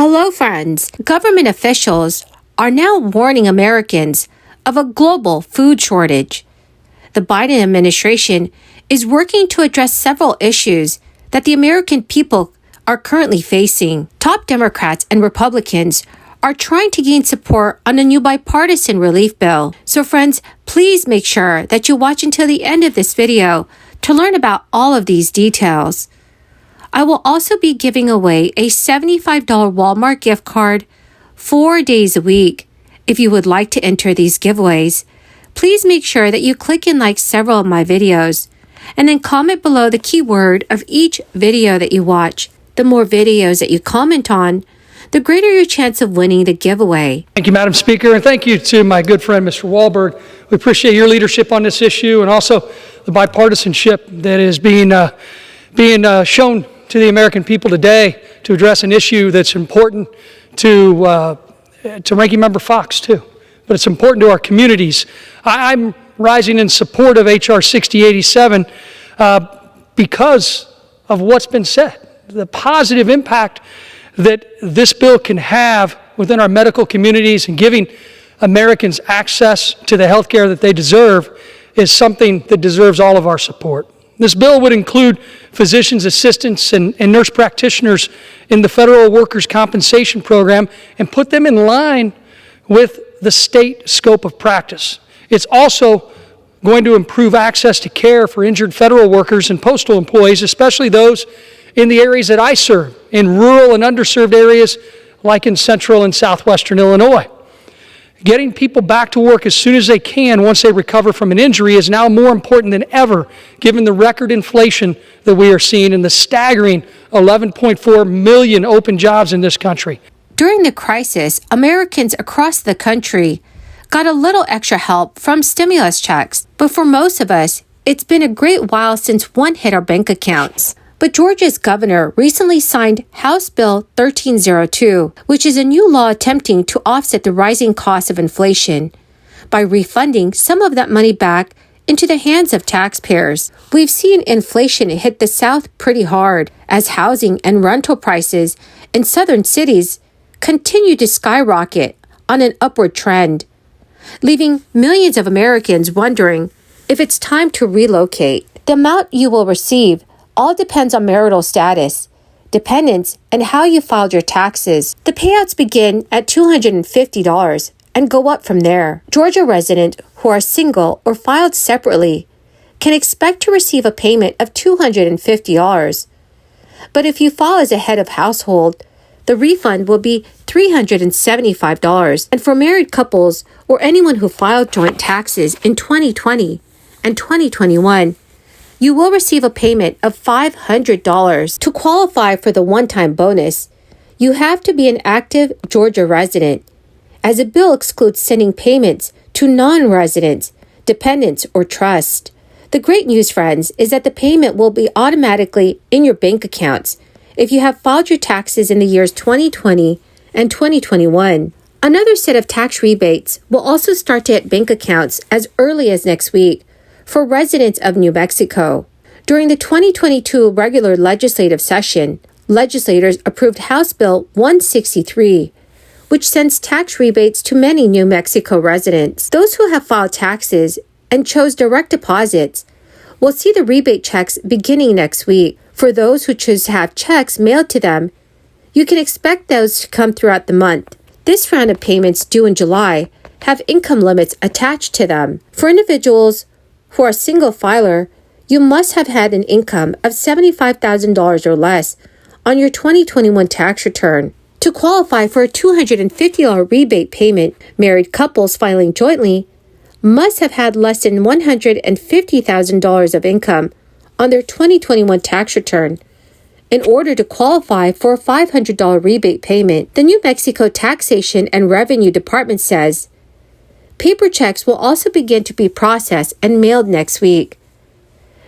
Hello, friends. Government officials are now warning Americans of a global food shortage. The Biden administration is working to address several issues that the American people are currently facing. Top Democrats and Republicans are trying to gain support on a new bipartisan relief bill. So, friends, please make sure that you watch until the end of this video to learn about all of these details. I will also be giving away a $75 Walmart gift card 4 days a week. If you would like to enter these giveaways, please make sure that you click and like several of my videos, and then comment below the keyword of each video that you watch. The more videos that you comment on, the greater your chance of winning the giveaway. Thank you, Madam Speaker, and thank you to my good friend, Mr. Wahlberg. We appreciate your leadership on this issue and also the bipartisanship that is being shown to the American people today to address an issue that's important to Ranking Member Fox, too. But it's important to our communities. I'm rising in support of H.R. 6087 because of what's been said, the positive impact that this bill can have within our medical communities and giving Americans access to the health care that they deserve is something that deserves all of our support. This bill would include physicians, assistants, and nurse practitioners in the federal workers' compensation program and put them in line with the state scope of practice. It's also going to improve access to care for injured federal workers and postal employees, especially those in the areas that I serve, in rural and underserved areas like in central and southwestern Illinois. Getting people back to work as soon as they can once they recover from an injury is now more important than ever, given the record inflation that we are seeing and the staggering 11.4 million open jobs in this country. During the crisis, Americans across the country got a little extra help from stimulus checks, but for most of us, it's been a great while since one hit our bank accounts. But Georgia's governor recently signed House Bill 1302, which is a new law attempting to offset the rising cost of inflation by refunding some of that money back into the hands of taxpayers. We've seen inflation hit the South pretty hard as housing and rental prices in southern cities continue to skyrocket on an upward trend, leaving millions of Americans wondering if it's time to relocate. The amount you will receive all depends on marital status, dependents, and how you filed your taxes. The payouts begin at $250 and go up from there. Georgia residents who are single or filed separately can expect to receive a payment of $250. But if you file as a head of household, the refund will be $375. And for married couples or anyone who filed joint taxes in 2020 and 2021, you will receive a payment of $500. To qualify for the one-time bonus, you have to be an active Georgia resident, as the bill excludes sending payments to non-residents, dependents, or trust. The great news, friends, is that the payment will be automatically in your bank accounts if you have filed your taxes in the years 2020 and 2021. Another set of tax rebates will also start to hit bank accounts as early as next week for residents of New Mexico. During the 2022 regular legislative session, legislators approved House Bill 163, which sends tax rebates to many New Mexico residents. Those who have filed taxes and chose direct deposits will see the rebate checks beginning next week. For those who choose to have checks mailed to them, you can expect those to come throughout the month. This round of payments due in July have income limits attached to them. For individuals who are single filer, you must have had an income of $75,000 or less on your 2021 tax return. To qualify for a $250 rebate payment, married couples filing jointly must have had less than $150,000 of income on their 2021 tax return in order to qualify for a $500 rebate payment. The New Mexico Taxation and Revenue Department says paper checks will also begin to be processed and mailed next week.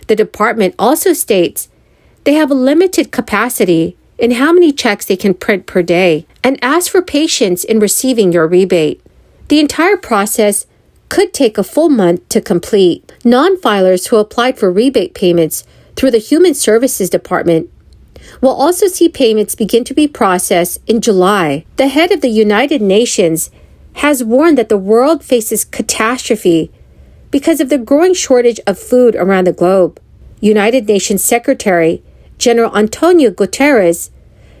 The department also states they have a limited capacity in how many checks they can print per day and asks for patience in receiving your rebate. The entire process could take a full month to complete. Non-filers who applied for rebate payments through the Human Services Department We'll also see payments begin to be processed in July. The head of the United Nations has warned that the world faces catastrophe because of the growing shortage of food around the globe. United Nations Secretary General Antonio Guterres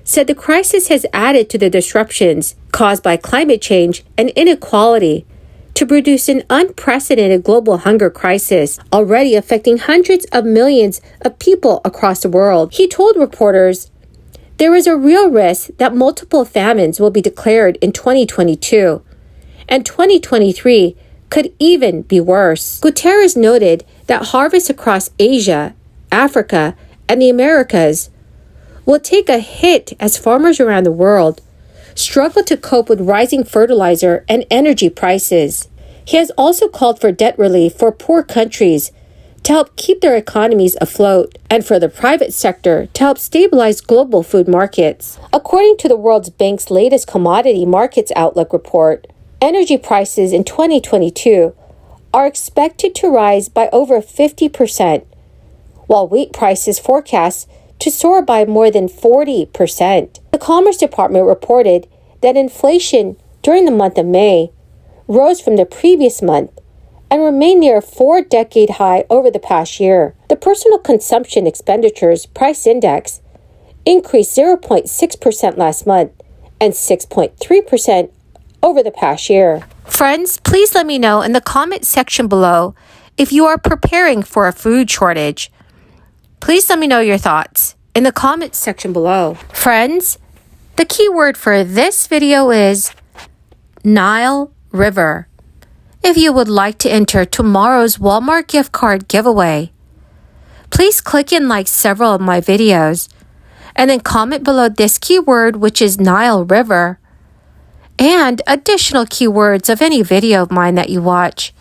said the crisis has added to the disruptions caused by climate change and inequality to produce an unprecedented global hunger crisis already affecting hundreds of millions of people across the world. He told reporters, "There is a real risk that multiple famines will be declared in 2022, and 2023 could even be worse." Guterres noted that harvests across Asia, Africa, and the Americas will take a hit as farmers around the world struggle to cope with rising fertilizer and energy prices. He has also called for debt relief for poor countries to help keep their economies afloat and for the private sector to help stabilize global food markets. According to the World Bank's latest Commodity Markets Outlook report, energy prices in 2022 are expected to rise by over 50%, while wheat prices forecast to soar by more than 40%. The Commerce Department reported that inflation during the month of May rose from the previous month and remained near a 4-decade high over the past year. The Personal Consumption Expenditures Price Index increased 0.6% last month and 6.3% over the past year. Friends, please let me know in the comment section below if you are preparing for a food shortage. Please let me know your thoughts in the comments section below. Friends, the key word for this video is Nile River. If you would like to enter tomorrow's Walmart gift card giveaway, please click and like several of my videos and then comment below this keyword, which is Nile River, and additional keywords of any video of mine that you watch.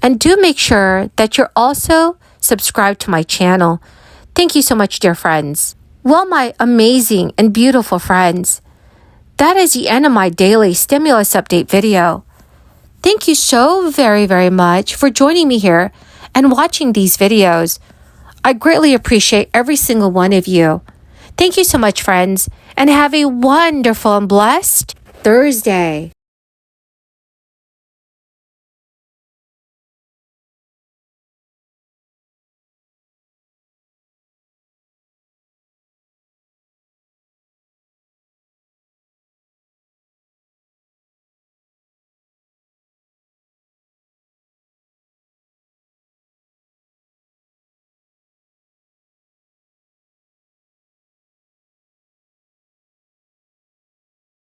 And do make sure that you're also subscribed to my channel. Thank you so much, dear friends. Well, my amazing and beautiful friends, that is the end of my daily stimulus update video. Thank you so very, very much for joining me here and watching these videos. I greatly appreciate every single one of you. Thank you so much, friends, and have a wonderful and blessed Thursday.